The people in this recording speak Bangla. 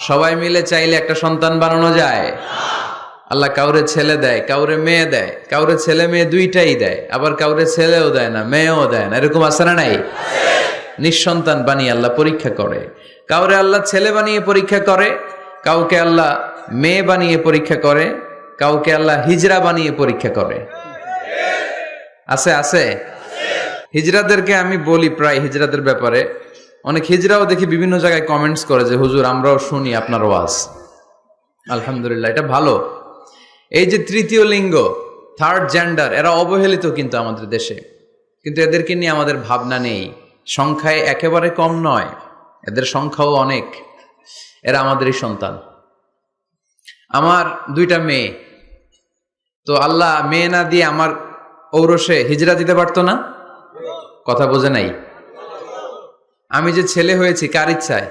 সবাই মিলে চাইলে একটা সন্তান বানানো যায়? আল্লাহ কাউরে ছেলে দেয়, কাউরে মেয়ে দেয়, কাউরে ছেলে মেয়ে দুইটাই দেয়, আবার কাউরে ছেলেও দেয় না, মেয়েও দেয় না। এরকম আছে না নাই? নিঃসন্তান বানিয়ে আল্লাহ পরীক্ষা করে। কাউরে আল্লাহ ছেলে বানিয়ে পরীক্ষা করে, কাউকে আল্লাহ মেয়ে বানিয়ে পরীক্ষা করে, কাউকে আল্লাহ হিজরা বানিয়ে পরীক্ষা করে। আছে আছে। হিজরাদেরকে আমি বলি প্রায় হিজরাদের ব্যাপারে, অনেক হিজরাও দেখি বিভিন্ন জায়গায় কমেন্টস করে যে হুজুর আমরাও শুনি আপনার ওয়াজ। আলহামদুলিল্লাহ, এটা ভালো। এই যে তৃতীয় লিঙ্গ, থার্ড জেন্ডার, এরা অবহেলিত কিন্তু আমাদের দেশে, কিন্তু এদেরকে নিয়ে আমাদের ভাবনা নেই। সংখ্যায় একেবারে কম নয়, এদের সংখ্যাও অনেক। এরা আমাদেরই সন্তান। আমার দুইটা মেয়ে, তো আল্লাহ মেয়ে না দিয়ে আমার ঔরসে হিজরা দিতে পারতো না? কথা বোঝে নাই? আমি যে ছেলে হয়েছি কার ইচ্ছায়?